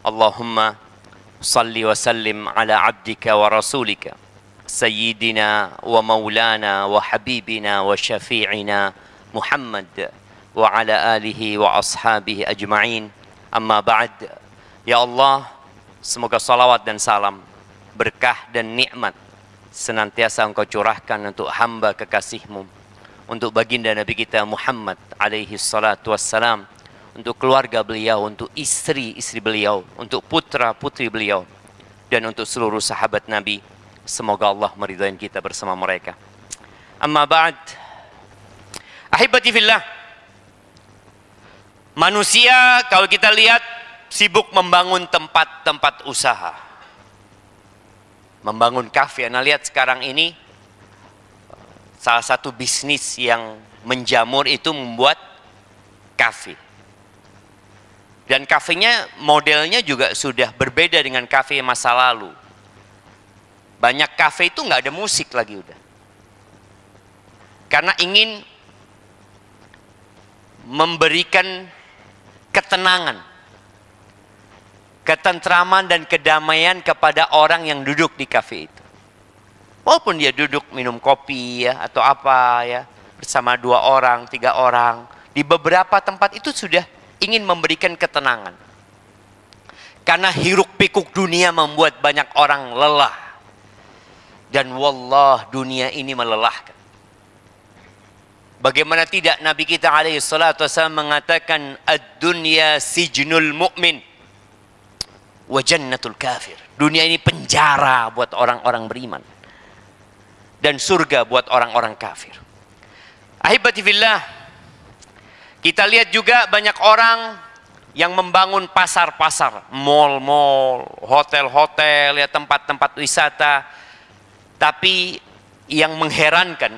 Allahumma salli wa sallim ala abdika wa rasulika Sayyidina wa maulana wa habibina wa syafi'ina Muhammad wa ala alihi wa ashabihi ajma'in. Amma ba'd. Ya Allah, semoga salawat dan salam, berkah dan nikmat senantiasa Engkau curahkan untuk hamba kekasih-Mu, untuk baginda Nabi kita Muhammad alaihi salatu wassalam, untuk keluarga beliau, untuk istri-istri beliau, untuk putra-putri beliau, dan untuk seluruh sahabat Nabi. Semoga Allah meridhai kita bersama mereka. Amma ba'd. Ahibati fillah. Manusia kalau kita lihat sibuk membangun tempat-tempat usaha, membangun kafe. Anda lihat sekarang ini salah satu bisnis yang menjamur itu membuat kafe. Dan kafenya modelnya juga sudah berbeda dengan kafe masa lalu. Banyak kafe itu nggak ada musik lagi udah. Karena ingin memberikan ketenangan, ketentraman dan kedamaian kepada orang yang duduk di kafe itu. Walaupun dia duduk minum kopi ya atau apa ya bersama 2 orang, 3 orang, di beberapa tempat itu sudah ingin memberikan ketenangan. Karena hiruk pikuk dunia membuat banyak orang lelah. Dan wallah dunia ini melelahkan. Bagaimana tidak Nabi kita alaihi salatu wasallam mengatakan ad-dunya sijnul mu'min wa jannatul kafir. Dunia ini penjara buat orang-orang beriman dan surga buat orang-orang kafir. Ahibati fillah, kita lihat juga banyak orang yang membangun pasar-pasar, mal-mal, hotel-hotel, ya tempat-tempat wisata. Tapi yang mengherankan,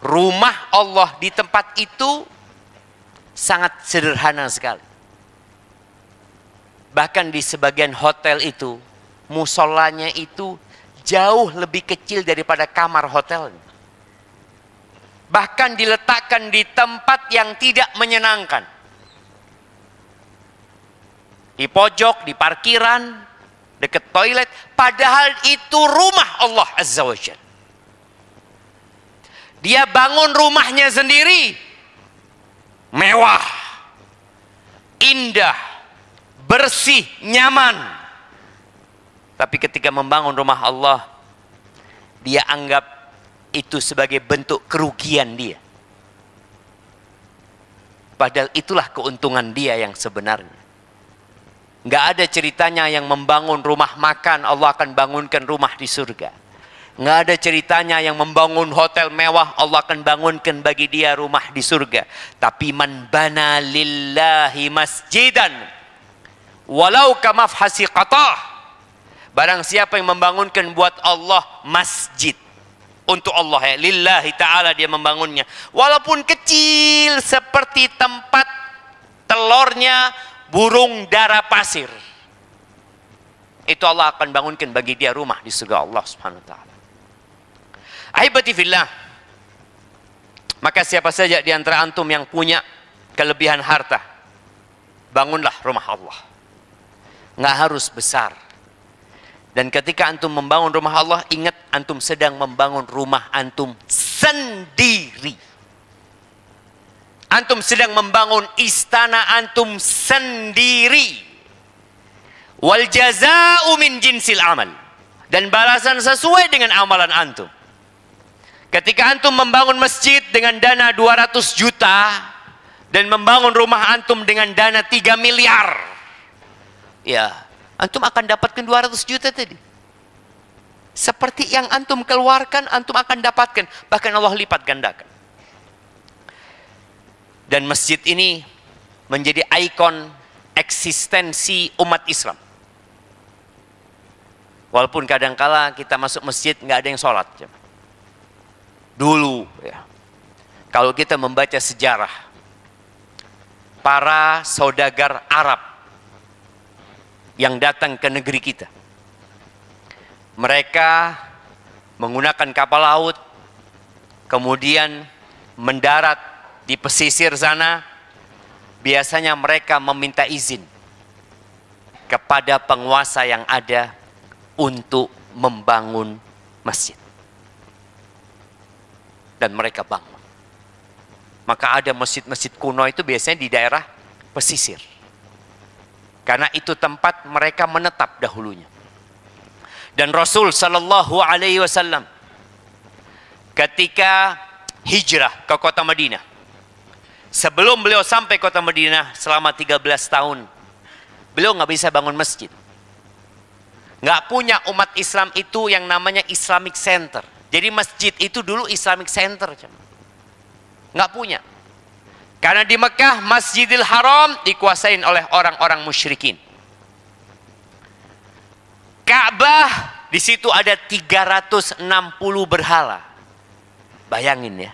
rumah Allah di tempat itu sangat sederhana sekali. Bahkan di sebagian hotel itu, musolanya itu jauh lebih kecil daripada kamar hotelnya. Bahkan diletakkan di tempat yang tidak menyenangkan. Di pojok, di parkiran, dekat toilet. Padahal itu rumah Allah Azza wa Jalla. Dia bangun rumahnya sendiri. Mewah. Indah. Bersih. Nyaman. Tapi ketika membangun rumah Allah, dia anggap itu sebagai bentuk kerugian dia. Padahal itulah keuntungan dia yang sebenarnya. Nggak ada ceritanya yang membangun rumah makan, Allah akan bangunkan rumah di surga. Nggak ada ceritanya yang membangun hotel mewah, Allah akan bangunkan bagi dia rumah di surga. Tapi man bana lillahi masjidan walau kamafhasi qatah. Barang siapa yang membangunkan buat Allah masjid, untuk Allah ya, lillahi ta'ala dia membangunnya. Walaupun kecil seperti tempat telurnya burung dara pasir. Itu Allah akan bangunkan bagi dia rumah di surga Allah Subhanahu wa taala. Ahibati fillah. Maka siapa saja di antara antum yang punya kelebihan harta, bangunlah rumah Allah. Nggak harus besar. Dan ketika antum membangun rumah Allah, ingat antum sedang membangun rumah antum sendiri. Antum sedang membangun istana antum sendiri. Wal jazaa'u min jinsil amal. Dan balasan sesuai dengan amalan antum. Ketika antum membangun masjid dengan dana 200 juta dan membangun rumah antum dengan dana 3 miliar. Ya, antum akan dapatkan 200 juta tadi. Seperti yang antum keluarkan, antum akan dapatkan. Bahkan Allah lipat gandakan. Dan masjid ini menjadi ikon eksistensi umat Islam. Walaupun kadangkala kita masuk masjid nggak ada yang sholat. Dulu ya, kalau kita membaca sejarah para saudagar Arab yang datang ke negeri kita, mereka menggunakan kapal laut, kemudian mendarat di pesisir sana. Biasanya mereka meminta izin kepada penguasa yang ada untuk membangun masjid. Dan mereka bangun. Maka ada masjid-masjid kuno itu biasanya di daerah pesisir. Karena itu tempat mereka menetap dahulunya. Dan Rasul Sallallahu Alaihi Wasallam ketika hijrah ke kota Madinah, sebelum beliau sampai kota Madinah selama 13 tahun, beliau nggak bisa bangun masjid. Nggak punya umat Islam itu yang namanya Islamic Center. Jadi masjid itu dulu Islamic Center. Nggak punya. Karena di Mekah Masjidil Haram dikuasain oleh orang-orang musyrikin. Ka'bah di situ ada 360 berhala. Bayangin ya.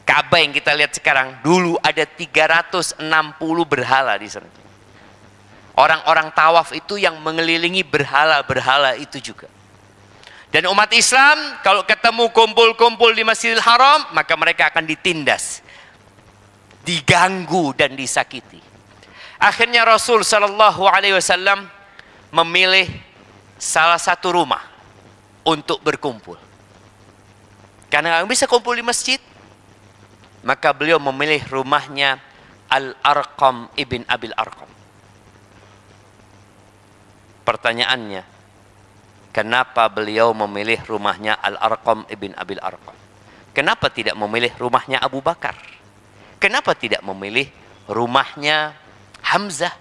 Ka'bah yang kita lihat sekarang dulu ada 360 berhala di sana. Orang-orang tawaf itu yang mengelilingi berhala-berhala itu juga. Dan umat Islam kalau ketemu kumpul-kumpul di Masjidil Haram, maka mereka akan ditindas, diganggu dan disakiti. Akhirnya Rasul Sallallahu Alaihi Wasallam memilih salah satu rumah untuk berkumpul. Karena nggak bisa kumpul di masjid, maka beliau memilih rumahnya Al-Arqam ibn Abil Arqam. Pertanyaannya, kenapa beliau memilih rumahnya Al-Arqam ibn Abil Arqam? Kenapa tidak memilih rumahnya Abu Bakar? Kenapa tidak memilih rumahnya Hamzah?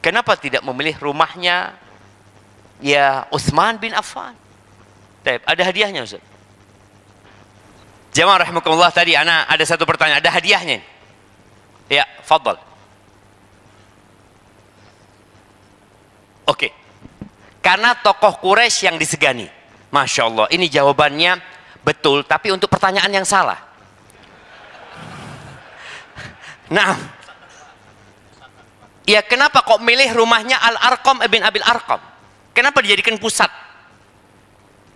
Kenapa tidak memilih rumahnya ya Utsman bin Affan? Ada hadiahnya Ustaz. Jamaah rahimakumullah, tadi ana ada satu pertanyaan, ada hadiahnya. Ya, fadhal. Oke. Karena tokoh Quraisy yang disegani. Masya Allah, ini jawabannya betul, tapi untuk pertanyaan yang salah. Nah, ya kenapa kok milih rumahnya Al-Arqam ibn Abil Arqam? Kenapa dijadikan pusat?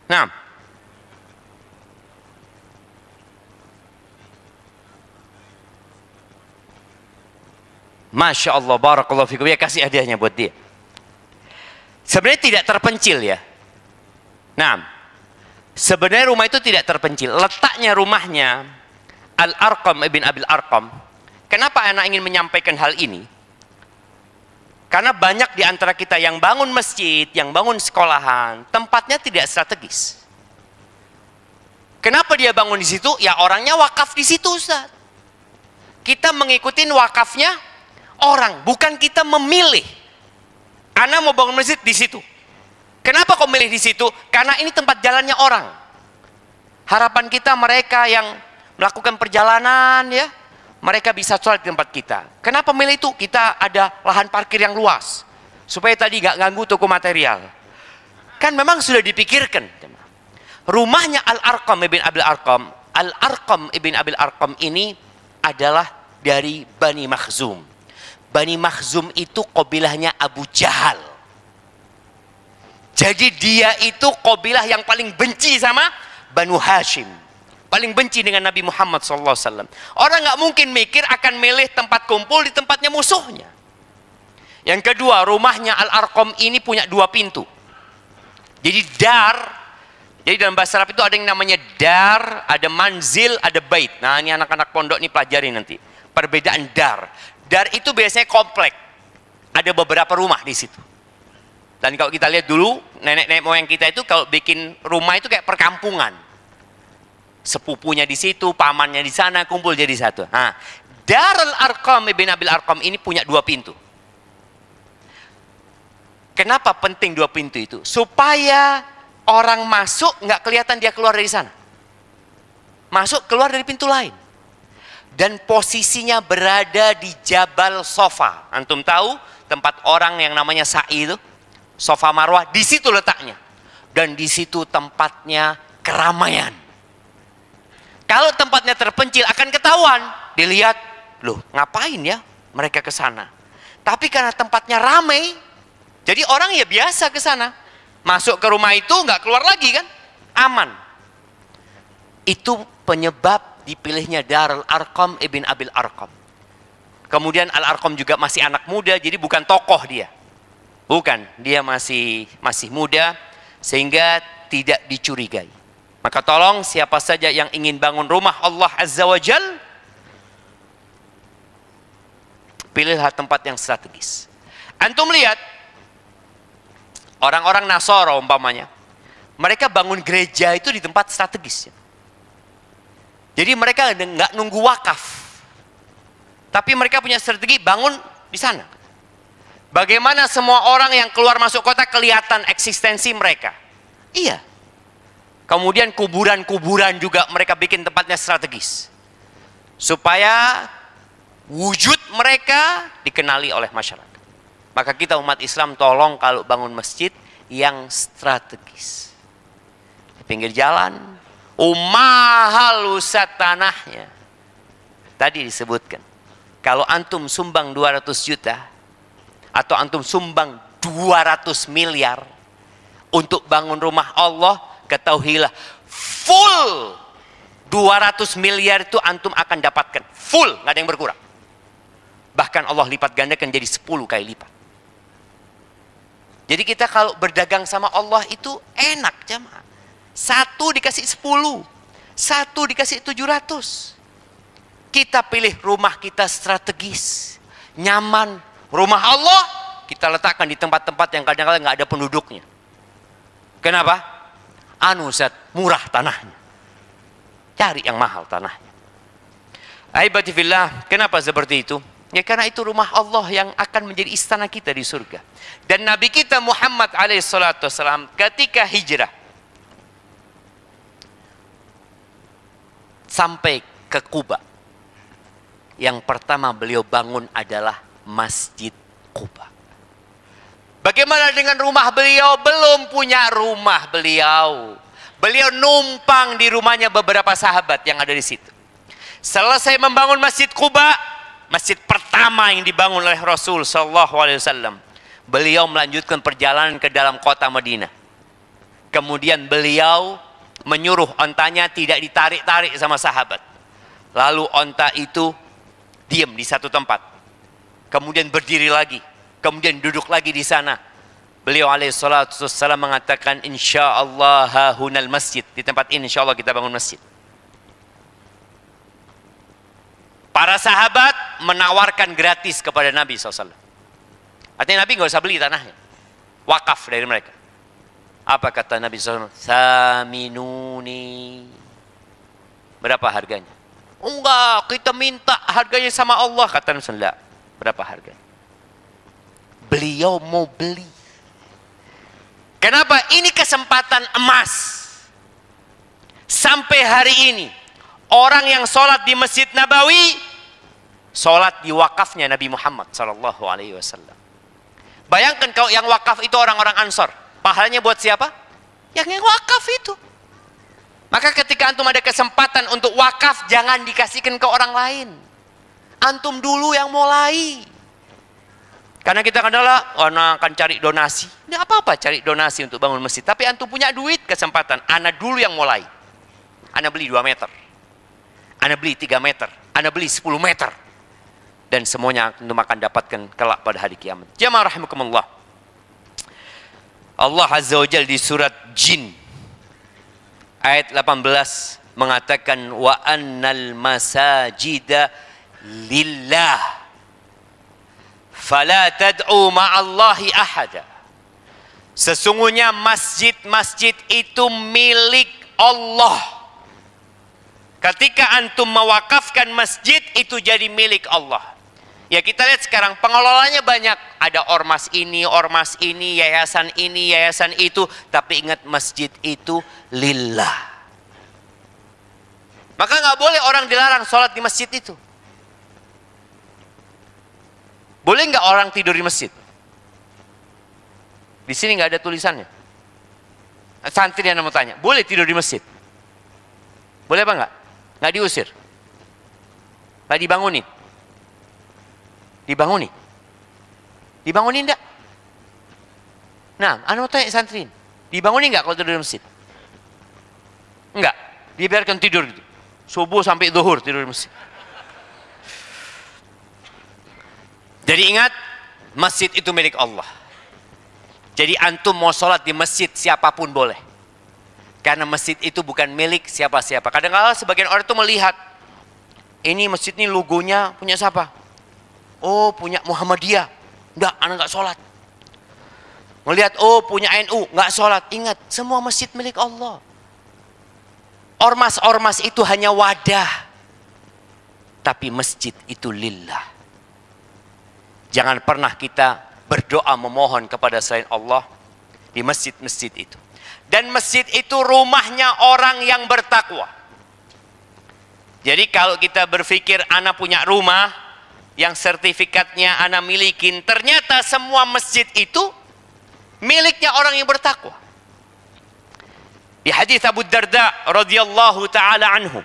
Nah, Masya Allah, barakallahu fikum. Ya, kasih hadiahnya buat dia. Sebenarnya tidak terpencil ya. Nah, sebenarnya rumah itu tidak terpencil. Letaknya rumahnya Al-Arqam ibn Abil Arqam. Kenapa anak ingin menyampaikan hal ini? Karena banyak di antara kita yang bangun masjid, yang bangun sekolahan, tempatnya tidak strategis. Kenapa dia bangun di situ? Ya orangnya wakaf di situ, Ustaz. Kita mengikuti wakafnya orang, bukan kita memilih. Ana mau bangun masjid di situ. Kenapa kok milih di situ? Karena ini tempat jalannya orang. Harapan kita mereka yang melakukan perjalanan ya, mereka bisa sholat di tempat kita. Kenapa milih itu? Kita ada lahan parkir yang luas, supaya tadi nggak ganggu toko material. Kan memang sudah dipikirkan. Rumahnya Al-Arqam ibn Abil Arqam, Al-Arqam ibn Abil Arqam ini adalah dari Bani Makhzum. Bani Makhzum itu qabilahnya Abu Jahal. Jadi dia itu qabilah yang paling benci sama Banu Hashim. Paling benci dengan Nabi Muhammad SAW. Orang nggak mungkin mikir akan milih tempat kumpul di tempatnya musuhnya. Yang kedua, rumahnya Al-Arqam ini punya 2 pintu. Jadi jadi dalam bahasa Arab itu ada yang namanya dar, ada manzil, ada bait. Nah ini anak-anak pondok ini pelajari nanti. Perbedaan dar. Dar itu biasanya komplek. Ada beberapa rumah di situ. Dan kalau kita lihat dulu, nenek-nenek moyang kita itu kalau bikin rumah itu kayak perkampungan. Sepupunya di situ, pamannya di sana, kumpul jadi satu. Nah, Darul Arqam ibn Abil Arqam ini punya 2 pintu. Kenapa penting 2 pintu itu? Supaya orang masuk nggak kelihatan dia keluar dari sana. Masuk keluar dari pintu lain. Dan posisinya berada di Jabal Sofa. Antum tahu tempat orang yang namanya sa'i itu, Sofa Marwah, di situ letaknya. Dan di situ tempatnya keramaian. Kalau tempatnya terpencil akan ketahuan, dilihat, loh ngapain ya mereka ke sana? Tapi karena tempatnya ramai, jadi orang ya biasa ke sana. Masuk ke rumah itu nggak keluar lagi kan? Aman. Itu penyebab dipilihnya Darul Arqam ibn Abil Arqam. Kemudian Al-Arqam juga masih anak muda, jadi bukan tokoh dia. Bukan, dia masih muda sehingga tidak dicurigai. Maka tolong siapa saja yang ingin bangun rumah Allah Azza wa Jal, pilihlah tempat yang strategis. Antum lihat orang-orang Nasara umpamanya, mereka bangun gereja itu di tempat strategis. Jadi mereka nggak nunggu wakaf, tapi mereka punya strategi bangun di sana. Bagaimana semua orang yang keluar masuk kota kelihatan eksistensi mereka? Iya. Kemudian kuburan-kuburan juga mereka bikin tempatnya strategis, supaya wujud mereka dikenali oleh masyarakat. Maka kita umat Islam tolong kalau bangun masjid yang strategis. Di pinggir jalan, mahal Ustaz tanahnya. Tadi disebutkan, kalau antum sumbang 200 juta, atau antum sumbang 200 miliar untuk bangun rumah Allah, ketahuilah full 200 miliar itu antum akan dapatkan. Full, nggak ada yang berkurang. Bahkan Allah lipat gandakan jadi 10 kali lipat. Jadi kita kalau berdagang sama Allah itu enak jamaah. 1 dikasih 10, 1 dikasih 700. Kita pilih rumah kita strategis, nyaman. Rumah Allah kita letakkan di tempat-tempat yang kadang-kadang nggak ada penduduknya. Kenapa? Ustaz, murah tanahnya. Cari yang mahal tanahnya. Aibati fillah, kenapa seperti itu? Ya karena itu rumah Allah yang akan menjadi istana kita di surga. Dan Nabi kita Muhammad alaihissalam ketika hijrah sampai ke Kuba, yang pertama beliau bangun adalah Masjid Quba. Bagaimana dengan rumah beliau? Belum punya rumah beliau. Beliau numpang di rumahnya beberapa sahabat yang ada di situ. Selesai membangun Masjid Quba, masjid pertama yang dibangun oleh Rasul sallallahu alaihi wasallam, beliau melanjutkan perjalanan ke dalam kota Madinah. Kemudian beliau menyuruh ontanya tidak ditarik-tarik sama sahabat. Lalu onta itu diam di satu tempat. Kemudian berdiri lagi, kemudian duduk lagi di sana. Beliau alaihissalatu wassalam mengatakan, insyaallah hahunal masjid. Di tempat ini insyaallah kita bangun masjid. Para sahabat menawarkan gratis kepada Nabi SAW. Artinya Nabi nggak usah beli tanahnya, wakaf dari mereka. Apa kata Nabi SAW? Saminuni. Berapa harganya? Enggak, kita minta harganya sama Allah. Kata Nabi SAW. Berapa harga? Beliau mau beli. Kenapa? Ini kesempatan emas. Sampai hari ini orang yang sholat di Masjid Nabawi, sholat di wakafnya Nabi Muhammad sallallahu alaihi wasallam. Bayangkan kalau yang wakaf itu orang-orang Ansor, pahalanya buat siapa? Yang wakaf itu. Maka ketika antum ada kesempatan untuk wakaf, jangan dikasihkan ke orang lain. Antum dulu yang mulai. Karena kita kadang-kadang akan cari donasi. Tidak apa-apa cari donasi untuk bangun masjid. Tapi antum punya duit, kesempatan. Ana dulu yang mulai. Ana beli 2 meter. Ana beli 3 meter. Ana beli 10 meter. Dan semuanya antum akan dapatkan kelak pada hari kiamat. Jamaah rahimakumullah. Allah Azza wa Jalla di surat Jin ayat 18 mengatakan wa annal masajida lillah fala tad'u ma'allahi ahada. Sesungguhnya masjid-masjid itu milik Allah. Ketika antum mewakafkan masjid, itu jadi milik Allah. Ya kita lihat sekarang pengelolanya banyak. Ada ormas ini, yayasan ini, yayasan itu. Tapi ingat masjid itu lillah. Maka nggak boleh orang dilarang sholat di masjid itu. Boleh nggak orang tidur di masjid? Di sini nggak ada tulisannya. Santri yang mau tanya, boleh tidur di masjid? Boleh apa nggak? Nggak diusir? Nggak dibangunin? Dibangunin? Dibangunin enggak? Nah, anu tanya santri, dibangunin nggak kalau tidur di masjid? Enggak, dibiarkan tidur gitu. Subuh sampai zuhur tidur di masjid. Jadi ingat, masjid itu milik Allah. Jadi antum mau sholat di masjid siapapun boleh. Karena masjid itu bukan milik siapa-siapa. Kadang-kadang sebagian orang itu melihat, ini masjid ini logonya punya siapa? Oh, punya Muhammadiyah. Enggak, anak enggak sholat. Melihat, oh punya NU, enggak sholat. Ingat, semua masjid milik Allah. Ormas-ormas itu hanya wadah. Tapi masjid itu lillah. Jangan pernah kita berdoa memohon kepada selain Allah di masjid-masjid itu. Dan masjid itu rumahnya orang yang bertakwa. Jadi kalau kita berpikir anak punya rumah yang sertifikatnya anak milikin, ternyata semua masjid itu miliknya orang yang bertakwa. Di hadis Abu Darda radhiyallahu taala anhu,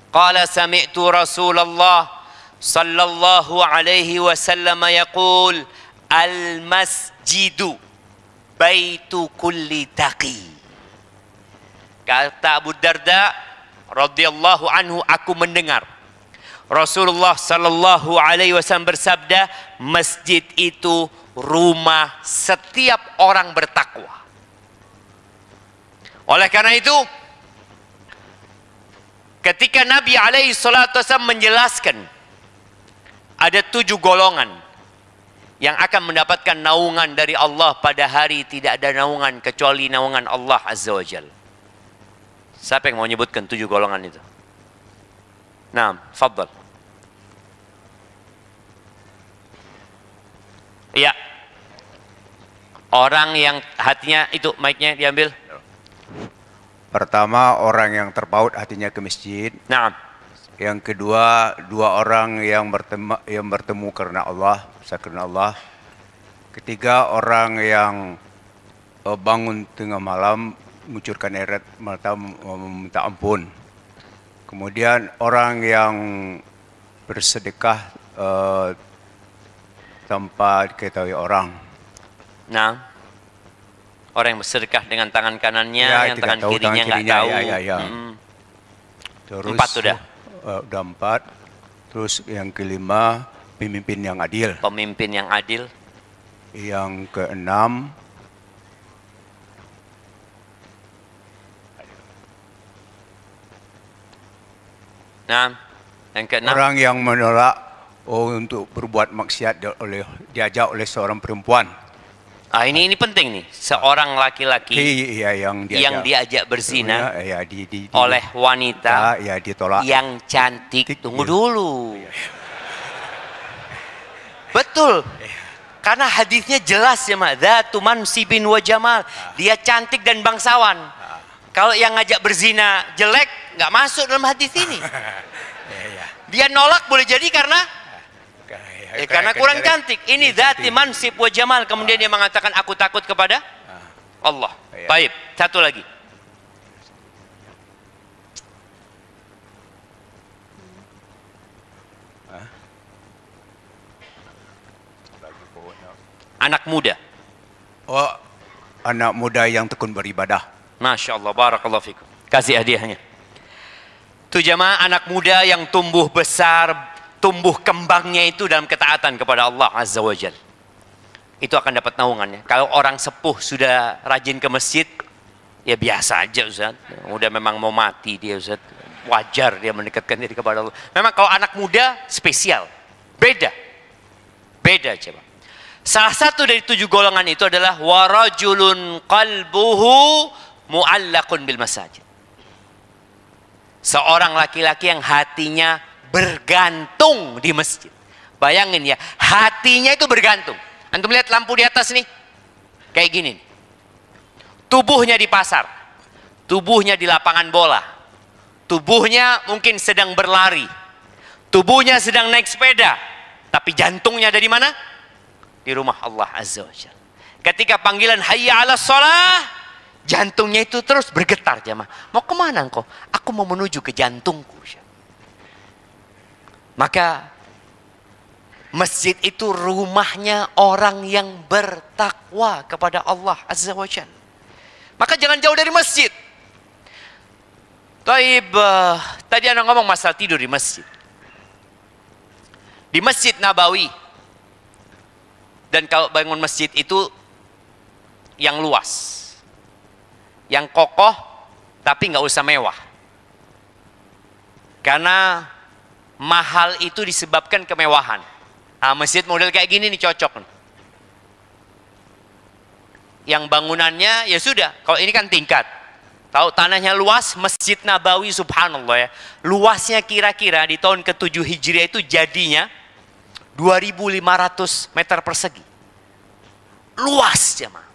qala sami'tu Rasulullah sallallahu alaihi wasallam yaqul al-masjidu baitu kulli taqi. Kata Abu Darda radhiyallahu anhu, aku mendengar Rasulullah sallallahu alaihi wasallam bersabda, masjid itu rumah setiap orang bertakwa. Oleh karena itu, ketika Nabi alaihi salatu wasallam menjelaskan ada 7 golongan yang akan mendapatkan naungan dari Allah pada hari tidak ada naungan kecuali naungan Allah Azza wa Jalla. Siapa yang mau menyebutkan 7 golongan itu? Nah, fadhal. Iya. Orang yang hatinya itu, mic-nya diambil. Pertama, orang yang terpaut hatinya ke masjid. Nah. Yang kedua, 2 orang yang bertemu karena Allah, karena Allah. Ketiga, orang yang bangun tengah malam mengucurkan air mata meminta ampun. Kemudian orang yang bersedekah tanpa diketahui orang. Nah, orang yang bersedekah dengan tangan kanannya, ya, yang tangan kirinya nggak tahu. Ya. Terus 4 sudah. Udah 4. Terus yang kelima, pemimpin yang adil. Pemimpin yang adil. Yang keenam, nah, yang keenam, orang yang menolak untuk berbuat maksiat diajak oleh seorang perempuan. Ini penting nih. Seorang laki-laki yang diajak berzina di oleh wanita ditolak. Yang cantik. Tunggu dulu. Betul. Karena hadisnya jelas ya, Mak. Dzatu mansibin wa jamal. Dia cantik dan bangsawan. Kalau yang ngajak berzina jelek, nggak masuk dalam hadis ini. Dia nolak boleh jadi karena kurang cantik. Ini dzati mansib wa jamal. Kemudian dia mengatakan aku takut kepada Allah. Baik, satu lagi. Anak muda. Oh, anak muda yang tekun beribadah. Masya Allah, barakallahu fikum. Kasih hadiahnya. Itu jamaah, anak muda yang tumbuh besar, tumbuh kembangnya itu dalam ketaatan kepada Allah Azza wa Jalla. Itu akan dapat naungannya. Kalau orang sepuh sudah rajin ke masjid, ya biasa aja Ustaz. Udah memang mau mati dia Ustaz. Wajar dia mendekatkan diri kepada Allah. Memang kalau anak muda spesial. Beda. Beda coba. Salah satu dari 7 golongan itu adalah warajulun qalbuhu mu'allaqun bil masajid. Seorang laki-laki yang hatinya bergantung di masjid. Bayangin ya, hatinya itu bergantung. Antum lihat lampu di atas nih, kayak gini. Tubuhnya di pasar, tubuhnya di lapangan bola, tubuhnya mungkin sedang berlari, tubuhnya sedang naik sepeda, tapi jantungnya ada di mana? Di rumah Allah Azza wa Jalla. Ketika panggilan hayya 'alas shalah, jantungnya itu terus bergetar jemaah. Mau kemana engkau? Aku mau menuju ke jantungku. Maka masjid itu rumahnya orang yang bertakwa kepada Allah Azza wa Jalla. Maka jangan jauh dari masjid. Tadi anak ngomong masalah tidur di masjid. Di Masjid Nabawi. Dan kalau bangun masjid itu yang luas, yang kokoh, tapi nggak usah mewah. Karena mahal itu disebabkan kemewahan. Nah, masjid model kayak gini nih cocok. Yang bangunannya ya sudah, kalau ini kan tingkat. Tahu tanahnya luas, Masjid Nabawi subhanallah ya. Luasnya kira-kira di tahun ke-7 Hijriah itu jadinya 2.500 meter persegi. Luas jemaah.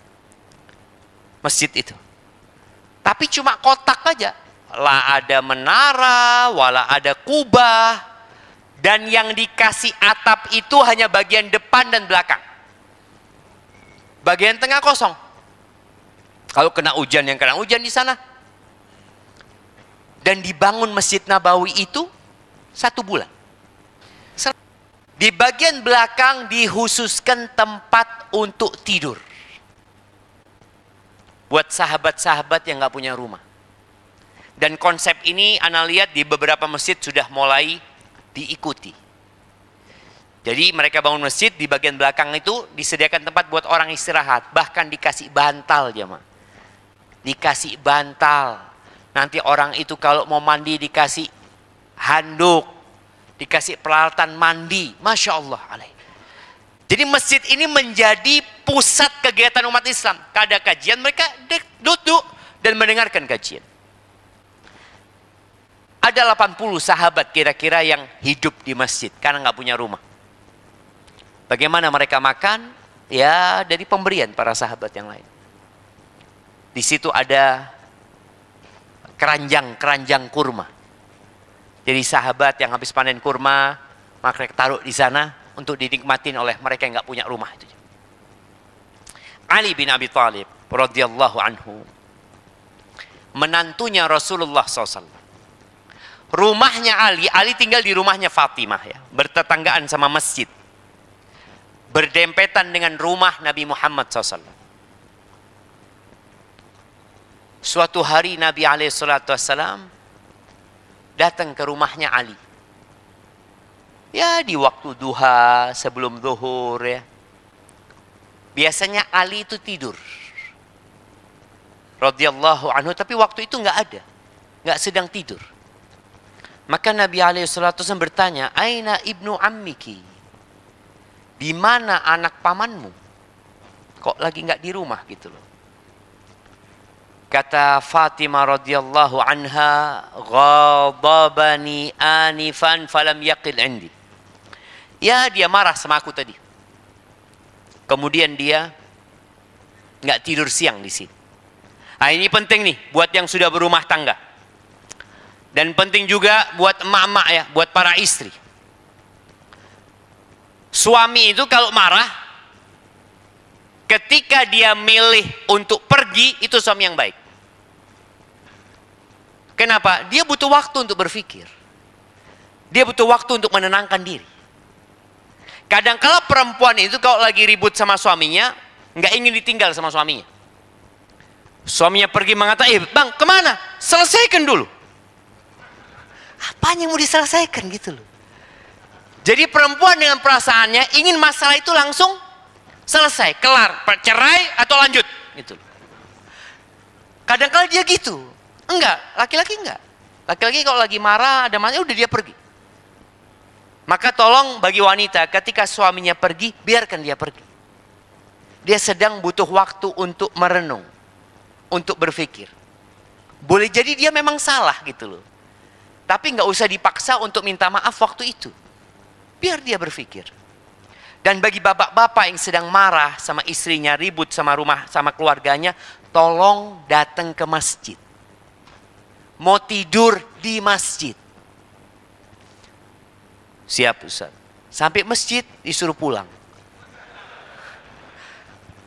Masjid itu. Tapi cuma kotak aja. Lah ada menara, wala ada kubah. Dan yang dikasih atap itu hanya bagian depan dan belakang. Bagian tengah kosong. Kalau kena hujan, yang kena hujan di sana. Dan dibangun Masjid Nabawi itu 1 bulan. Di bagian belakang dikhususkan tempat untuk tidur. Buat sahabat-sahabat yang nggak punya rumah. Dan konsep ini Ana lihat di beberapa masjid sudah mulai diikuti. Jadi mereka bangun masjid, di bagian belakang itu disediakan tempat buat orang istirahat. Bahkan dikasih bantal jemaah. Dikasih bantal. Nanti orang itu kalau mau mandi dikasih handuk. Dikasih peralatan mandi. Masya Allah alaih. Jadi masjid ini menjadi pusat kegiatan umat Islam. Kada kajian mereka duduk dan mendengarkan kajian. Ada 80 sahabat kira-kira yang hidup di masjid karena nggak punya rumah. Bagaimana mereka makan? Ya dari pemberian para sahabat yang lain. Di situ ada keranjang-keranjang kurma. Jadi sahabat yang habis panen kurma, mereka taruh di sana untuk dinikmatin oleh mereka yang nggak punya rumah itu. Ali bin Abi Thalib radhiyallahu anhu, menantunya Rasulullah SAW. Rumahnya Ali tinggal di rumahnya Fatimah ya, bertetanggaan sama masjid. Berdempetan dengan rumah Nabi Muhammad SAW. Suatu hari Nabi SAW datang ke rumahnya Ali. Ya di waktu duha sebelum zuhur ya. Biasanya Ali itu tidur. Radhiyallahu anhu, tapi waktu itu nggak ada. Nggak sedang tidur. Maka Nabi SAW bertanya, Aina ibnu ammiki? Di mana anak pamanmu? Kok lagi nggak di rumah gitu loh. Kata Fatimah radhiyallahu anha, ghadabani anifan falam yaqil indi. Ya dia marah sama aku tadi. Kemudian dia nggak tidur siang di sini. Nah ini penting nih buat yang sudah berumah tangga. Dan penting juga buat emak-emak ya, buat para istri. Suami itu kalau marah, ketika dia milih untuk pergi, itu suami yang baik. Kenapa? Dia butuh waktu untuk berpikir. Dia butuh waktu untuk menenangkan diri. Kadang-kala perempuan itu kalau lagi ribut sama suaminya, nggak ingin ditinggal sama suaminya. Suaminya pergi mengatakan, bang kemana? Selesaikan dulu. Apanya yang mau diselesaikan gitu loh. Jadi perempuan dengan perasaannya ingin masalah itu langsung selesai, kelar, cerai atau lanjut gitu. Kadang-kala dia gitu. Enggak, laki-laki enggak. Laki-laki kalau lagi marah ada masalah udah dia pergi. Maka tolong bagi wanita ketika suaminya pergi, biarkan dia pergi. Dia sedang butuh waktu untuk merenung, untuk berpikir. Boleh jadi dia memang salah gitu loh. Tapi nggak usah dipaksa untuk minta maaf waktu itu. Biar dia berpikir. Dan bagi bapak-bapak yang sedang marah sama istrinya, ribut sama rumah, sama keluarganya, tolong datang ke masjid. Mau tidur di masjid. Siap Ustaz. Sampai masjid disuruh pulang.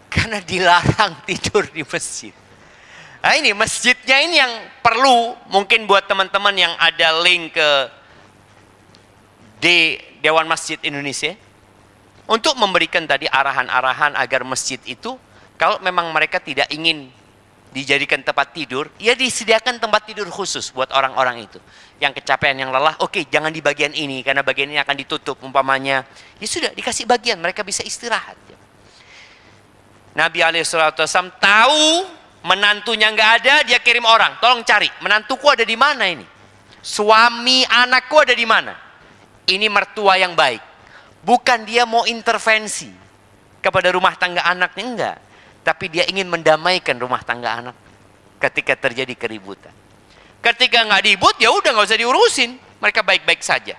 Karena dilarang tidur di masjid. Nah ini masjidnya ini yang perlu mungkin buat teman-teman yang ada link ke Dewan Masjid Indonesia untuk memberikan tadi arahan-arahan agar masjid itu kalau memang mereka tidak ingin dijadikan tempat tidur, ya disediakan tempat tidur khusus buat orang-orang itu yang kecapean, yang lelah. Oke, jangan di bagian ini karena bagian ini akan ditutup umpamanya. Ya sudah dikasih bagian mereka bisa istirahat. Nabi SAW tahu menantunya nggak ada, dia kirim orang, tolong cari, menantuku ada di mana ini? Suami anakku ada di mana? Ini mertua yang baik. Bukan dia mau intervensi kepada rumah tangga anaknya, enggak. Tapi dia ingin mendamaikan rumah tangga anak ketika terjadi keributan. Ketika nggak diribut, ya udah nggak usah diurusin. Mereka baik-baik saja.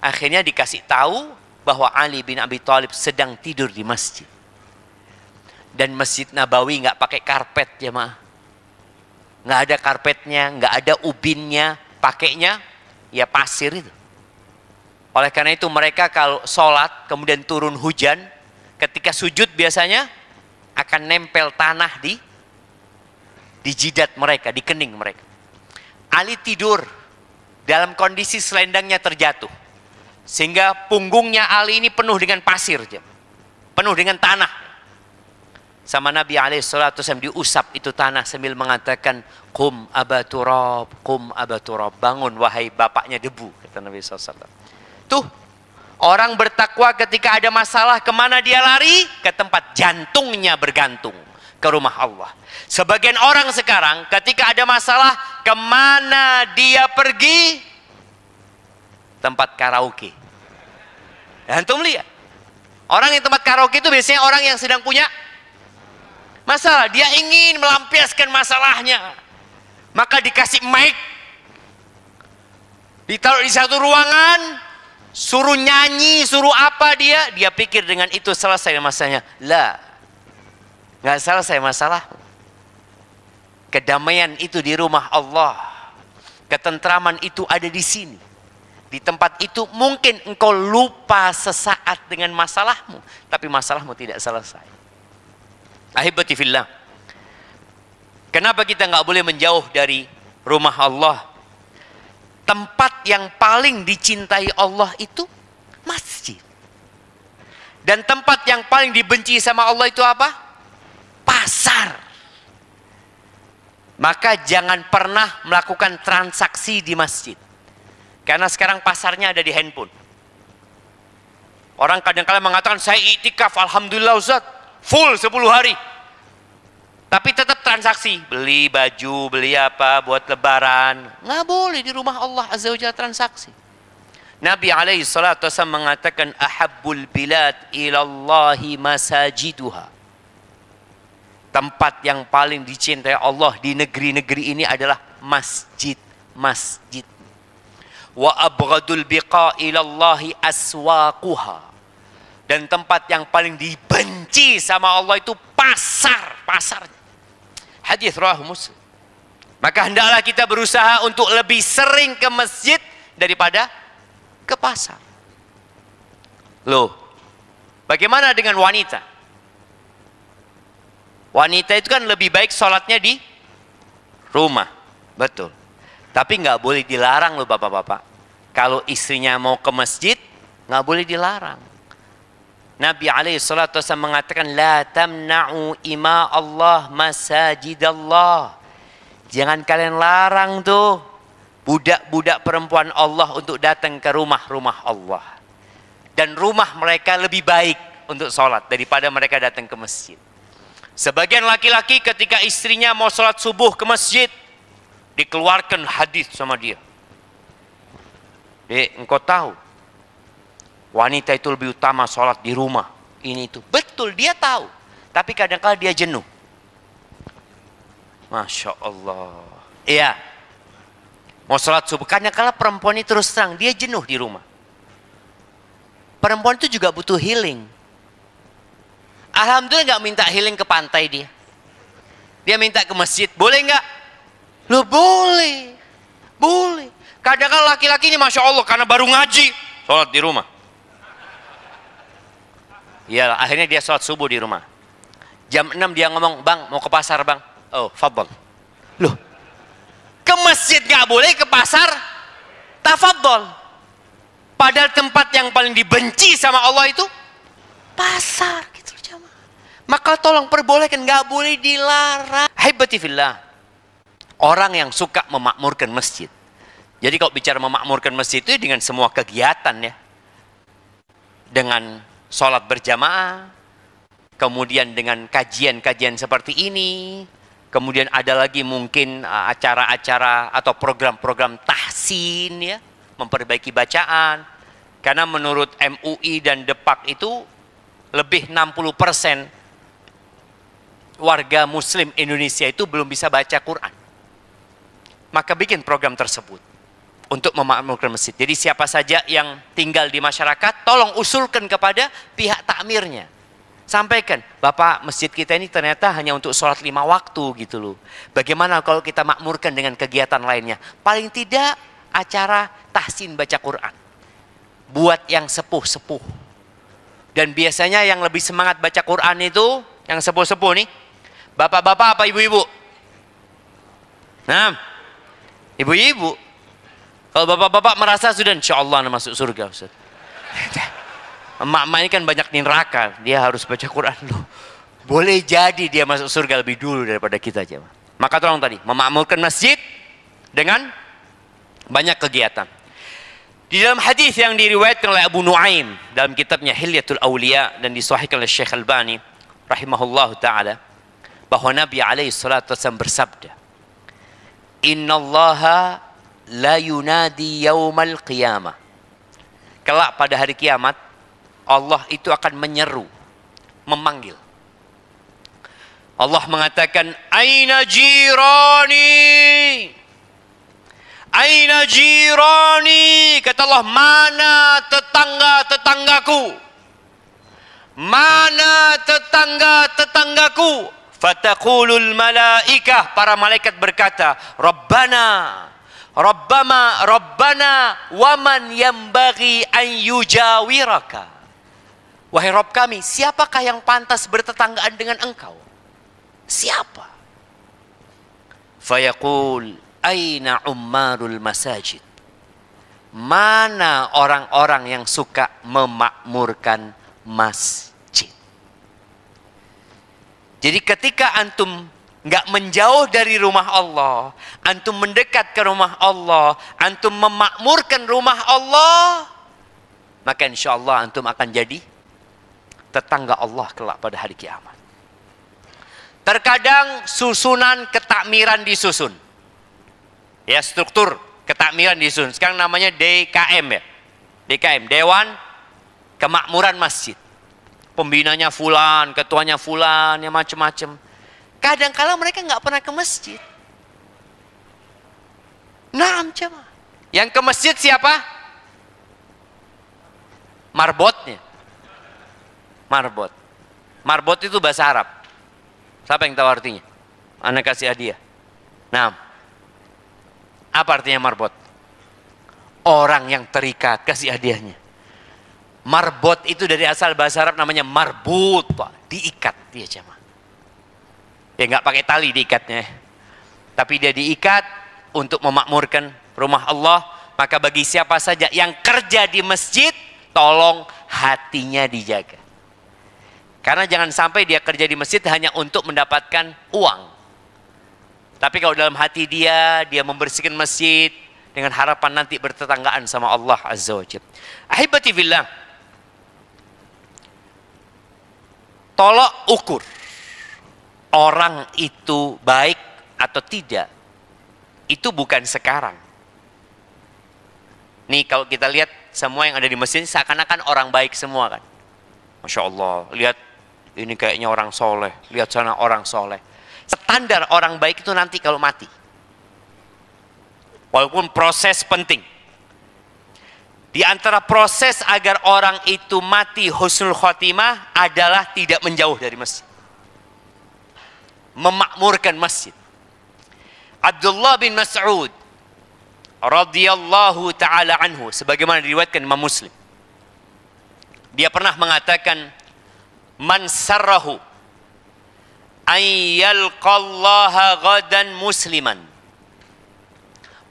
Akhirnya dikasih tahu bahwa Ali bin Abi Thalib sedang tidur di masjid. Dan Masjid Nabawi nggak pakai karpet, jemaah. Nggak ada karpetnya, nggak ada ubinnya, pakainya ya pasir itu. Oleh karena itu mereka kalau sholat kemudian turun hujan, ketika sujud biasanya akan nempel tanah di jidat mereka, di kening mereka. Ali tidur dalam kondisi selendangnya terjatuh, sehingga punggungnya Ali ini penuh dengan pasir, penuh dengan tanah. Sama Nabi SAW diusap itu tanah sambil mengatakan, "Qum Aba Turab, qum Aba Turab." Bangun wahai bapaknya debu, kata Nabi SAW. Tuh, orang bertakwa ketika ada masalah, kemana dia lari? Ke tempat jantungnya bergantung, ke rumah Allah. Sebagian orang sekarang ketika ada masalah, kemana dia pergi? Tempat karaoke. Antum lihat, orang yang tempat karaoke itu biasanya orang yang sedang punya masalah, dia ingin melampiaskan masalahnya, maka dikasih mic, ditaruh di satu ruangan, suruh nyanyi, suruh apa, dia pikir dengan itu selesai masalahnya. Lah, nggak selesai masalah. Kedamaian itu di rumah Allah, ketentraman itu ada di sini. Di tempat itu mungkin engkau lupa sesaat dengan masalahmu, tapi masalahmu tidak selesai. Ahibati fillah, kenapa kita nggak boleh menjauh dari rumah Allah? Tempat yang paling dicintai Allah itu masjid. Dan tempat yang paling dibenci sama Allah itu apa? Pasar. Maka jangan pernah melakukan transaksi di masjid. Karena sekarang pasarnya ada di handphone. Orang kadang-kadang mengatakan, saya iktikaf, alhamdulillah Ustaz, full 10 hari. Tapi tetap transaksi, beli baju, beli apa buat lebaran. Nggak boleh di rumah Allah Azza wa Jalla transaksi. Nabi SAW mengatakan, ahabbul bilad ilallahi masajiduha. Tempat yang paling dicintai Allah di negeri-negeri ini adalah masjid-masjid. Wa abghadul biqa ilallahi aswaquha. Dan tempat yang paling dibenci sama Allah itu pasarnya. Hadis riwayat Muslim. Maka hendaklah kita berusaha untuk lebih sering ke masjid daripada ke pasar. Loh, bagaimana dengan wanita? Wanita itu kan lebih baik sholatnya di rumah, betul. Tapi nggak boleh dilarang loh bapak-bapak. Kalau istrinya mau ke masjid, nggak boleh dilarang. Nabi SAW mengatakan, la tamna'u ima Allah masajidallah. Jangan kalian larang tuh budak-budak perempuan Allah untuk datang ke rumah-rumah Allah. Dan rumah mereka lebih baik untuk sholat daripada mereka datang ke masjid. Sebagian laki-laki ketika istrinya mau sholat subuh ke masjid, dikeluarkan hadis sama dia. Dek, engkau tahu wanita itu lebih utama sholat di rumah. Ini itu. Betul, dia tahu. Tapi kadang-kadang dia jenuh. Masya Allah. Iya. Mau sholat subuh. Kadang-kadang perempuan ini terus terang, dia jenuh di rumah. Perempuan itu juga butuh healing. Alhamdulillah nggak minta healing ke pantai dia. Dia minta ke masjid. Boleh nggak? Loh boleh. Boleh. Kadang-kadang laki-laki ini Masya Allah karena baru ngaji. Sholat di rumah. Ya, akhirnya dia sholat subuh di rumah. Jam 6 dia ngomong, bang mau ke pasar bang. Oh, fadl. Loh, ke masjid nggak boleh, ke pasar tafadhol. Padahal tempat yang paling dibenci sama Allah itu pasar, gitu jemaah. Maka tolong perbolehkan, nggak boleh dilarang. Haibati fillah. Orang yang suka memakmurkan masjid. Jadi kalau bicara memakmurkan masjid itu dengan semua kegiatan ya. Dengan sholat berjamaah, kemudian dengan kajian-kajian seperti ini, kemudian ada lagi mungkin acara-acara atau program-program tahsin ya, memperbaiki bacaan. Karena menurut MUI dan Depak itu lebih 60% warga muslim Indonesia itu belum bisa baca Quran. Maka bikin program tersebut untuk memakmurkan masjid. Jadi siapa saja yang tinggal di masyarakat, tolong usulkan kepada pihak takmirnya. Sampaikan, Bapak, masjid kita ini ternyata hanya untuk sholat 5 waktu gitu loh. Bagaimana kalau kita makmurkan dengan kegiatan lainnya? Paling tidak acara tahsin baca Quran. Buat yang sepuh-sepuh. Dan biasanya yang lebih semangat baca Quran itu, yang sepuh-sepuh nih, bapak-bapak apa ibu-ibu? Nah, ibu-ibu. Kalau bapak-bapak merasa sudah insya Allah masuk surga, Ustaz. Emak-emak ini kan banyak di neraka, dia harus baca Quran loh. Boleh jadi dia masuk surga lebih dulu daripada kita aja. Maka tolong tadi, memakmurkan masjid dengan banyak kegiatan. Di dalam hadis yang diriwayatkan oleh Abu Nuaim dalam kitabnya Hilyatul Awliya dan disahihkan oleh Syekh Albani rahimahullah ta'ala, bahwa Nabi alaihi salatu wasallam bersabda, Innallaha la yunadi yaumal qiyamah. Kelak pada hari kiamat, Allah itu akan menyeru, memanggil. Allah mengatakan, Aina jirani? Aina jirani? Kata Allah, mana tetangga-tetanggaku? Mana tetangga-tetanggaku? Fataqulul malaikah, para malaikat berkata, Rabbana, Rabbana, waman yambaghi an yujawiraka. Wahai Rabb kami, siapakah yang pantas bertetanggaan dengan engkau? Siapa? Fayaqul, aina ummarul masajid? Mana orang-orang yang suka memakmurkan masjid? Jadi ketika antum nggak menjauh dari rumah Allah, antum mendekat ke rumah Allah, antum memakmurkan rumah Allah, maka insya Allah antum akan jadi tetangga Allah kelak pada hari kiamat. Terkadang susunan ketakmiran disusun. Ya, struktur ketakmiran disusun. Sekarang namanya DKM ya. DKM, Dewan Kemakmuran Masjid. Pembinanya fulan, ketuanya fulan, ya macam-macam. Kadang-kala mereka nggak pernah ke masjid. Naam jemaah. Yang ke masjid siapa? Marbotnya. Marbot. Marbot itu bahasa Arab. Siapa yang tahu artinya? Anak kasih hadiah. Nah, apa artinya marbot? Orang yang terikat, kasih hadiahnya. Marbot itu dari asal bahasa Arab namanya marbut, Pak. Diikat dia jemaah. Ya nggak pakai tali diikatnya. Tapi dia diikat untuk memakmurkan rumah Allah. Maka bagi siapa saja yang kerja di masjid, tolong hatinya dijaga. Karena jangan sampai dia kerja di masjid hanya untuk mendapatkan uang. Tapi kalau dalam hati dia membersihkan masjid dengan harapan nanti bertetanggaan sama Allah Azza wa Jalla. Ahibati fillah, tolok ukur orang itu baik atau tidak, itu bukan sekarang. Nih kalau kita lihat semua yang ada di masjid seakan-akan orang baik semua kan. Masya Allah, lihat ini kayaknya orang soleh, lihat sana orang soleh. Standar orang baik itu nanti kalau mati. Walaupun proses penting. Di antara proses agar orang itu mati husnul khotimah adalah tidak menjauh dari masjid. Memakmurkan masjid. Abdullah bin Mas'ud radhiyallahu ta'ala anhu, sebagaimana diriwayatkan Imam Muslim, dia pernah mengatakan, man sarrahu an yalqallaha ghadan musliman,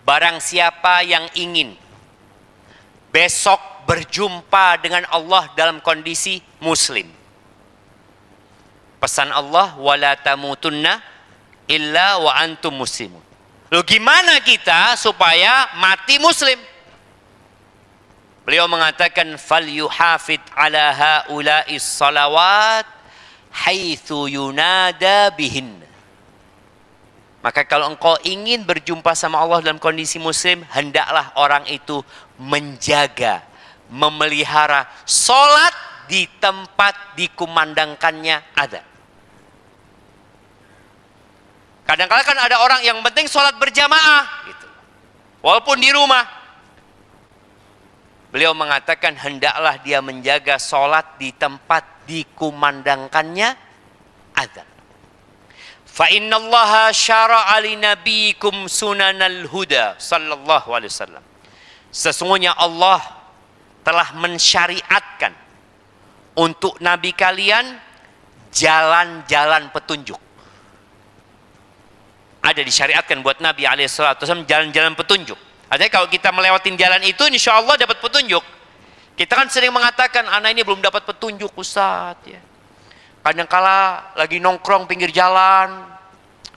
barang siapa yang ingin besok berjumpa dengan Allah dalam kondisi muslim, pesan Allah, wala tamutunna illa wa antum muslimun. Loh gimana kita supaya mati muslim? Beliau mengatakan, fal yuhafid ala haula'is salawat haitsu yunada bihin. Maka kalau engkau ingin berjumpa sama Allah dalam kondisi muslim, hendaklah orang itu menjaga, memelihara solat di tempat dikumandangkannya adzan. Kadang-kadang kan ada orang yang penting solat berjamaah, gitu. Walaupun di rumah. Beliau mengatakan hendaklah dia menjaga solat di tempat dikumandangkannya adzan. Fa innallaha syara'a li nabiyikum sunanal huda sallallahu alaihi wasallam. Sesungguhnya Allah telah mensyariatkan untuk nabi kalian jalan-jalan petunjuk. Ada disyariatkan buat Nabi alaihi wasallam jalan-jalan petunjuk. Artinya kalau kita melewatin jalan itu insya Allah dapat petunjuk. Kita kan sering mengatakan anak ini belum dapat petunjuk Ustaz ya. Kadangkala lagi nongkrong pinggir jalan,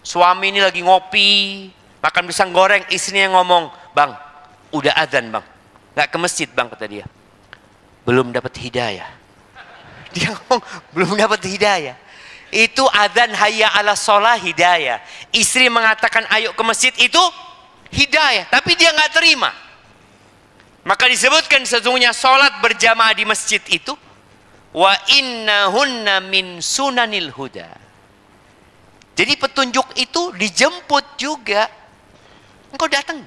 suami ini lagi ngopi, makan pisang goreng, istrinya yang ngomong, "Bang, udah adzan bang, nggak ke masjid bang," kata dia. Belum dapat hidayah. Dia ngomong belum dapat hidayah. Itu adzan hayya ala sholah hidayah. Istri mengatakan ayo ke masjid itu hidayah, tapi dia nggak terima. Maka disebutkan sesungguhnya sholat berjamaah di masjid itu wa innahunna min sunanil huda. Jadi petunjuk itu dijemput juga. Engkau datang.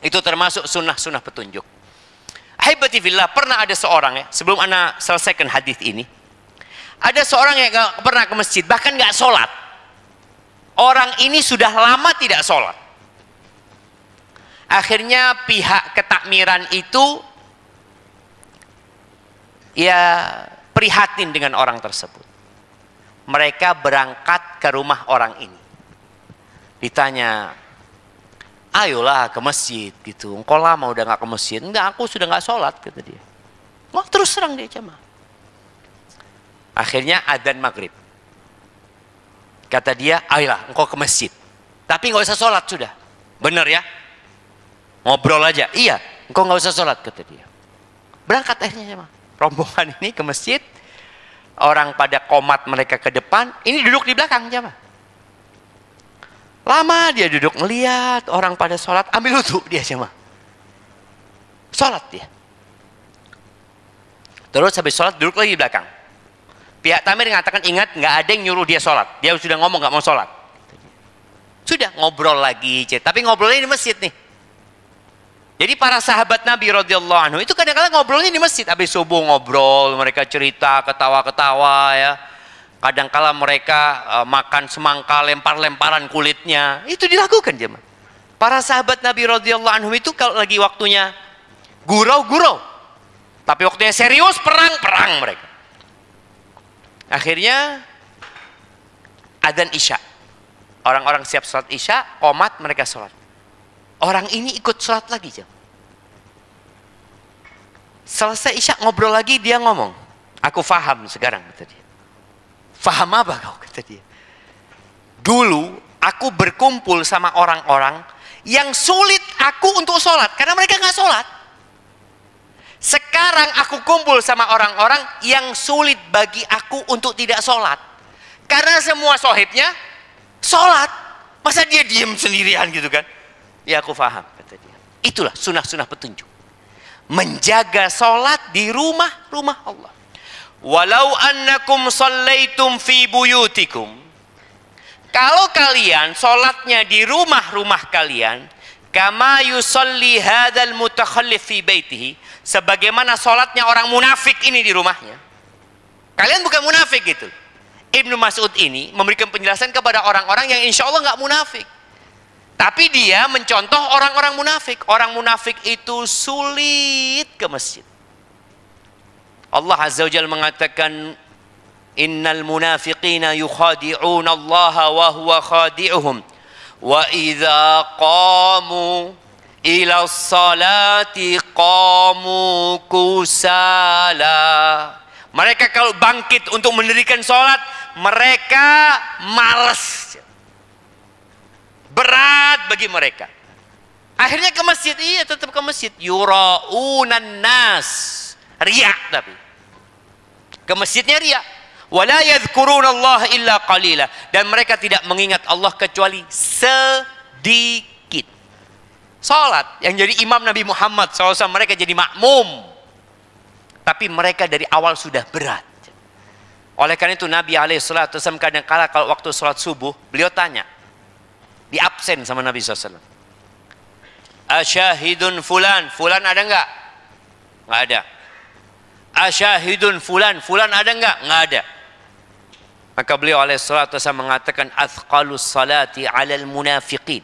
Itu termasuk sunnah-sunnah petunjuk. Ahibati fillah, pernah ada seorang ya, sebelum ana selesaikan hadis ini, ada seorang yang gak pernah ke masjid, bahkan gak sholat. Orang ini sudah lama tidak sholat. Akhirnya pihak ketakmiran itu ya prihatin dengan orang tersebut. Mereka berangkat ke rumah orang ini. Ditanya, ayolah ke masjid gitu. Engkau lama udah gak ke masjid. Enggak, aku sudah gak sholat, kata dia. Oh, terus serang dia jamaah. Akhirnya adzan maghrib. Kata dia, ayolah engkau ke masjid. Tapi gak usah sholat sudah. Benar ya? Ngobrol aja. Iya, engkau gak usah sholat, kata dia. Berangkat akhirnya jamaah. Rombongan ini ke masjid. Orang pada komat mereka ke depan, ini duduk di belakang jamaah. Lama dia duduk melihat orang pada sholat, ambil wudu dia jamaah. Sholat dia. Terus habis sholat duduk lagi di belakang. Pihak tamir mengatakan ingat nggak ada yang nyuruh dia sholat. Dia sudah ngomong nggak mau sholat. Sudah ngobrol lagi, tapi ngobrolnya di masjid nih. Jadi para sahabat Nabi radhiyallahu anhu itu kadang-kadang ngobrolnya di masjid. Habis subuh ngobrol, mereka cerita, ketawa-ketawa ya. Kadang-kala mereka makan semangka, lempar-lemparan kulitnya. Itu dilakukan jemaah. Para sahabat Nabi radhiyallahu anhu itu kalau lagi waktunya gurau-gurau. Tapi waktunya serius, perang mereka. Akhirnya adzan isya. Orang-orang siap sholat isya, qomat mereka sholat. Orang ini ikut sholat lagi jam. Selesai isya ngobrol lagi, dia ngomong, aku faham sekarang, kata dia. Faham apa kau, kata dia. Dulu aku berkumpul sama orang-orang yang sulit aku untuk sholat karena mereka nggak sholat. Sekarang aku kumpul sama orang-orang yang sulit bagi aku untuk tidak sholat karena semua sohibnya sholat. Masa dia diam sendirian gitu kan? Ya aku faham, kata dia. Itulah sunnah-sunnah petunjuk. Menjaga sholat di rumah-rumah Allah. Walau annakum shallaitum fi buyutikum. Kalau kalian sholatnya di rumah-rumah kalian, kama yusalli hadzal mutakhallif fi baitihi, sebagaimana sholatnya orang munafik ini di rumahnya. Kalian bukan munafik gitu. Ibnu Mas'ud ini memberikan penjelasan kepada orang-orang yang insya Allah nggak munafik. Tapi dia mencontoh orang-orang munafik. Orang munafik itu sulit ke masjid. Allah Azza wa Jalla mengatakan, innal munafiqina yukhadi'una Allah wa huwa khadi'uhum. Wa idza qamu ila salati qamu kusala. Mereka kalau bangkit untuk mendirikan sholat, mereka malas. Berat bagi mereka. Akhirnya ke masjid, iya tetap ke masjid. Yura'unan nas. Riak tapi. Ke masjidnya riak. Wala yadhkurunallaha illa qalila, dan mereka tidak mengingat Allah kecuali sedikit. Salat yang jadi imam Nabi Muhammad SAW, mereka jadi makmum, tapi mereka dari awal sudah berat. Oleh karena itu Nabi SAW kadang-kala kalau waktu salat subuh, beliau tanya, di absen sama Nabi SAW, asyahidun fulan, fulan ada enggak? Enggak ada. Asyahidun fulan, fulan ada enggak? Enggak ada. Maka beliau alaihissalatu wassalam mengatakan, athqalus salati alal munafiqin.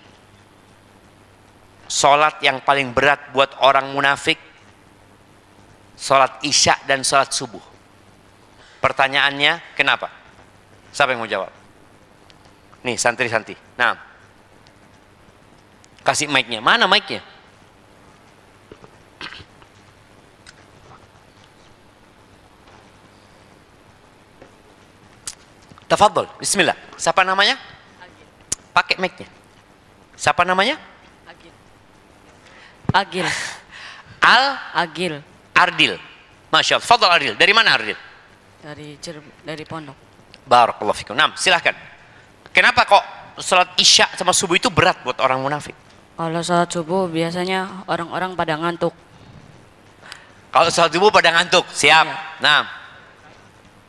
Salat yang paling berat buat orang munafik, salat isya dan salat subuh. Pertanyaannya, kenapa? Siapa yang mau jawab? Nih, santri-santri. Nah, kasih mic-nya. Mana mic-nya? Tafadhol, bismillah. Siapa namanya? Agil. Pakai mic-nya. Siapa namanya? Agil. Agil. Agil. Ardil. Masya Allah. Fadhol Ardil. Dari mana Ardil? Dari pondok. Barakallahu fikum. Nah, silahkan. Kenapa kok salat isya sama subuh itu berat buat orang munafik? Kalau salat subuh biasanya orang-orang pada ngantuk. Kalau salat subuh pada ngantuk, siap. Iya. Nah,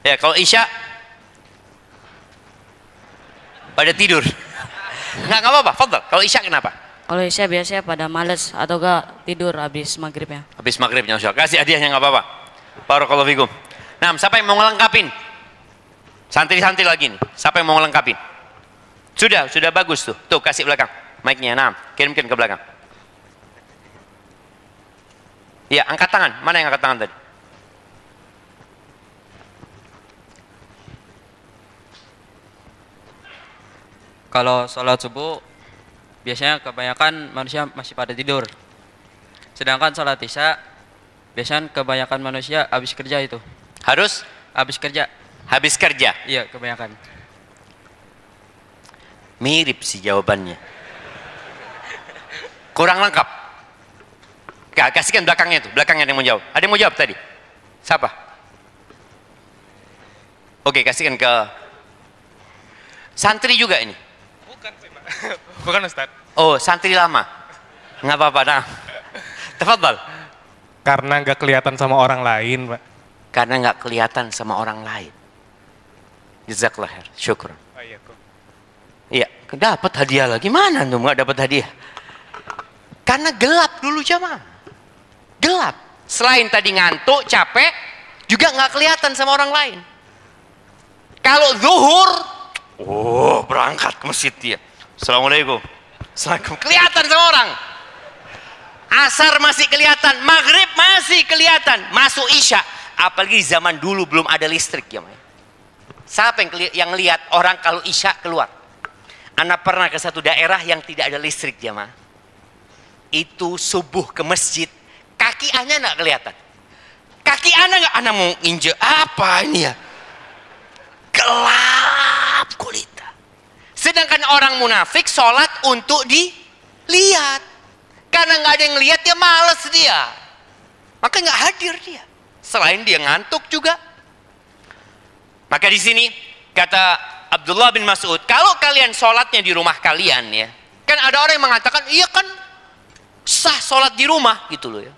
ya kalau isya pada tidur. Nggak apa-apa, fadhol. Kalau isya kenapa? Kalau isya biasanya pada males atau gak tidur habis maghribnya. Habis maghribnya, Ustaz. Kasih hadiahnya nggak apa-apa. Barakallahu fikum. Nah, siapa yang mau ngelengkapin? Santri-santri lagi nih. Siapa yang mau ngelengkapin? Sudah bagus tuh. Tuh, kasih belakang. Mic-nya, nah, kirimkan ke belakang. Ya, angkat tangan. Mana yang angkat tangan tadi? Kalau sholat subuh biasanya kebanyakan manusia masih pada tidur. Sedangkan sholat isya biasanya kebanyakan manusia habis kerja itu. Harus Habis kerja. habis kerja. Iya, kebanyakan. Mirip sih jawabannya. Kurang lengkap. Kasihkan belakangnya itu. Belakangnya ada yang mau jawab. Ada yang mau jawab tadi? Siapa? Oke, kasihkan ke santri juga ini. Bukan Ustaz. Oh, santri lama. Nggak apa-apa, nah. Tafadhal. Karena nggak kelihatan sama orang lain, Pak. Karena nggak kelihatan sama orang lain. Jazakallah khair. Syukran. Oh, iya, kok. Iya, dapat hadiah lagi. Mana tuh nggak dapat hadiah? Karena gelap dulu jamaah. Gelap. Selain tadi ngantuk, capek, juga nggak kelihatan sama orang lain. Kalau zuhur, oh berangkat ke masjid dia. Assalamualaikum. Assalamualaikum. Kelihatan sama orang. Asar masih kelihatan, maghrib masih kelihatan, masuk isya. Apalagi zaman dulu belum ada listrik ya. Siapa yang lihat orang kalau isya keluar? Anak pernah ke satu daerah yang tidak ada listrik jamaah. Itu subuh ke masjid, kaki ana nggak kelihatan. Kaki ana nggak, ana mau injek apa ini ya? Gelap kulita. Sedangkan orang munafik sholat untuk dilihat. Karena nggak ada yang lihat dia males dia. Maka nggak hadir dia. Selain dia ngantuk juga. Maka di sini kata Abdullah bin Mas'ud, kalau kalian sholatnya di rumah kalian ya, kan ada orang yang mengatakan, iya kan sah sholat di rumah gitu loh ya,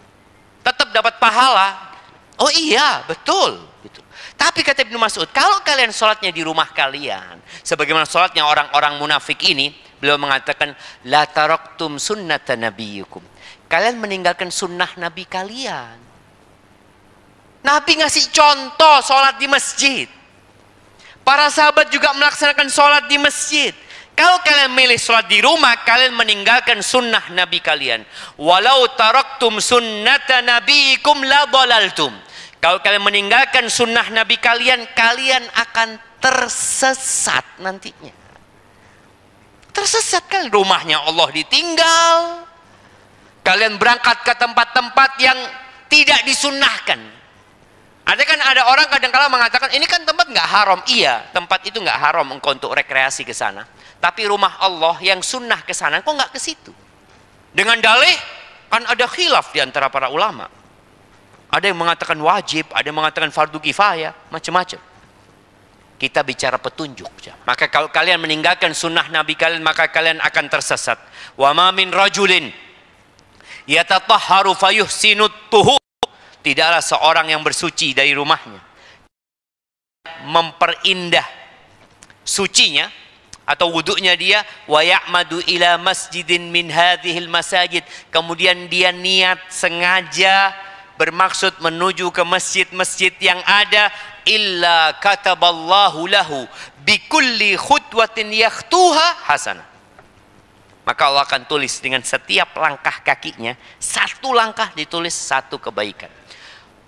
tetap dapat pahala. Oh iya betul gitu. Tapi kata Ibnu Mas'ud, kalau kalian sholatnya di rumah kalian, sebagaimana sholatnya orang-orang munafik ini, beliau mengatakan, la taraktum sunnata nabiyukum. Kalian meninggalkan sunnah Nabi kalian. Nabi ngasih contoh sholat di masjid. Para sahabat juga melaksanakan sholat di masjid. Kalau kalian milih sholat di rumah, kalian meninggalkan sunnah Nabi kalian. Walau taraktum sunnata nabiikum la dhalaltum. Kalau kalian meninggalkan sunnah Nabi kalian, kalian akan tersesat nantinya. Tersesat kan, rumahnya Allah ditinggal. Kalian berangkat ke tempat-tempat yang tidak disunnahkan. Ada kan ada orang kadang-kala mengatakan, ini kan tempat nggak haram. Iya, tempat itu nggak haram engkau untuk rekreasi ke sana. Tapi rumah Allah yang sunnah ke sana, kok nggak ke situ? Dengan dalih, kan ada khilaf di antara para ulama. Ada yang mengatakan wajib, ada yang mengatakan fardu kifayah, macam-macam. Kita bicara petunjuk. Maka kalau kalian meninggalkan sunnah Nabi kalian, maka kalian akan tersesat. Wa ma min rajulin yatatahharu fayuhsinut tuhur. Tidaklah seorang yang bersuci dari rumahnya, memperindah sucinya atau wuduknya dia, wa ya'madu ila masjidin min hadhil masajid, kemudian dia niat sengaja bermaksud menuju ke masjid-masjid yang ada, illa kataballahu lahu bikulli khutwatin yakhtuha hasanah. Maka Allah akan tulis dengan setiap langkah kakinya, satu langkah ditulis satu kebaikan.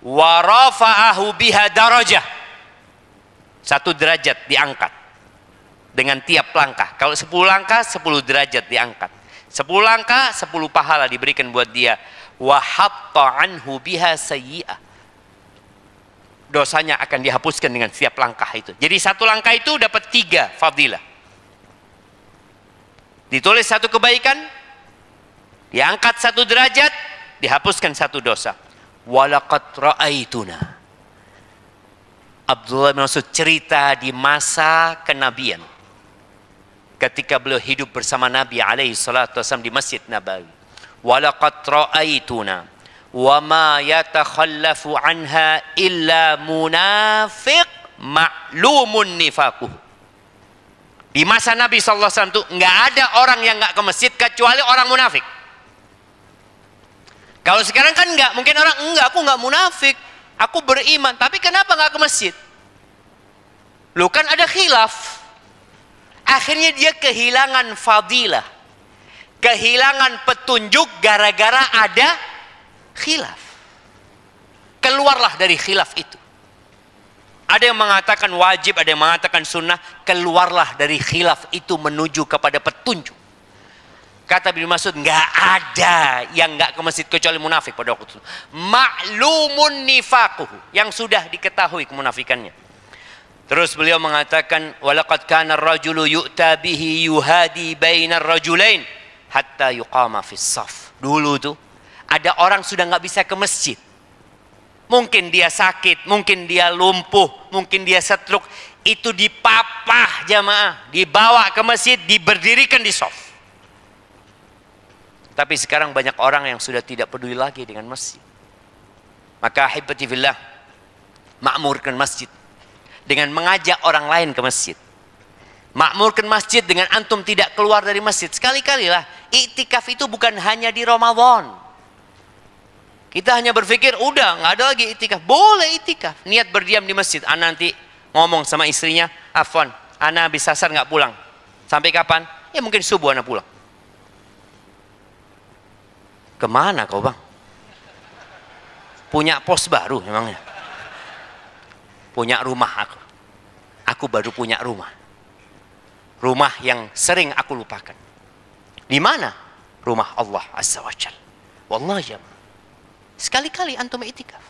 Wa rafa'ahu biha darajah, satu derajat diangkat dengan tiap langkah. Kalau 10 langkah 10 derajat diangkat, 10 langkah 10 pahala diberikan buat dia. Wa hatta anhu biha sayyi'ah, dosanya akan dihapuskan dengan setiap langkah itu. Jadi satu langkah itu dapat 3 fadilah. Ditulis satu kebaikan, diangkat 1 derajat, dihapuskan 1 dosa. Walaqad ra'aituna, Abdullah bin Mas'ud cerita di masa kenabian, ketika beliau hidup bersama Nabi alaihi salatu wasallam di Masjid Nabawi. Walaqad ra'aituna wa ma yatakhallafu anha illa munafiq ma'lumun nifaquh. Di masa Nabi sallallahu alaihi wasallam itu enggak ada orang yang enggak ke masjid kecuali orang munafik. Kalau sekarang kan enggak, mungkin orang enggak, aku enggak munafik, aku beriman, tapi kenapa enggak ke masjid? Loh, kan ada khilaf. Akhirnya dia kehilangan fadilah, kehilangan petunjuk gara-gara ada khilaf. Keluarlah dari khilaf itu. Ada yang mengatakan wajib, ada yang mengatakan sunnah. Keluarlah dari khilaf itu menuju kepada petunjuk. Kata Ibnu Mas'ud, nggak ada yang nggak ke masjid kecuali munafik pada waktu itu. Ma'lumun nifaquhu, yang sudah diketahui kemunafikannya. Terus beliau mengatakan, walaqad kana ar-rajulu yu'ta bihi yuhadi bainar rajulain hatta yuqama fis shaf. Dulu tuh ada orang sudah nggak bisa ke masjid. Mungkin dia sakit, mungkin dia lumpuh, mungkin dia stroke. Itu dipapah jamaah, dibawa ke masjid, diberdirikan di shaf. Tapi sekarang banyak orang yang sudah tidak peduli lagi dengan masjid. Maka ahibati fillah, makmurkan masjid dengan mengajak orang lain ke masjid. Makmurkan masjid dengan antum tidak keluar dari masjid. Sekali-kalilah, iktikaf itu bukan hanya di Ramadan. Kita hanya berpikir, udah nggak ada lagi iktikaf. Boleh iktikaf, niat berdiam di masjid. Ana nanti ngomong sama istrinya, Afwan, ana habis asar nggak pulang. Sampai kapan? Ya mungkin subuh ana pulang. Kemana kau bang? Punya pos baru memangnya? Punya rumah aku. Aku baru punya rumah. Rumah yang sering aku lupakan. Di mana? Rumah Allah Azza wa Jalla. Wallahi jamaah. Sekali-kali antum itikaf.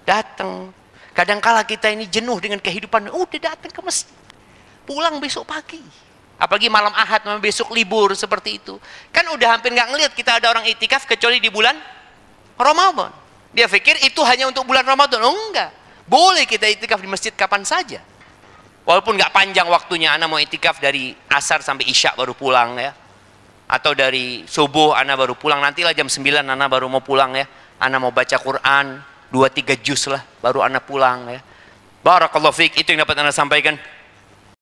Datang. Kadangkala kita ini jenuh dengan kehidupan. Udah datang ke masjid. Pulang besok pagi. Apalagi malam Ahad, besok libur seperti itu. Kan udah hampir nggak ngelihat kita ada orang itikaf kecuali di bulan Ramadan. Dia pikir itu hanya untuk bulan Ramadan. Oh enggak. Boleh kita itikaf di masjid kapan saja. Walaupun nggak panjang waktunya. Ana mau itikaf dari asar sampai isya baru pulang ya. Atau dari subuh ana baru pulang. Nantilah jam 9 ana baru mau pulang ya. Ana mau baca Quran 2-3 juz lah baru ana pulang ya. Barakallahu fiik, itu yang dapat ana sampaikan.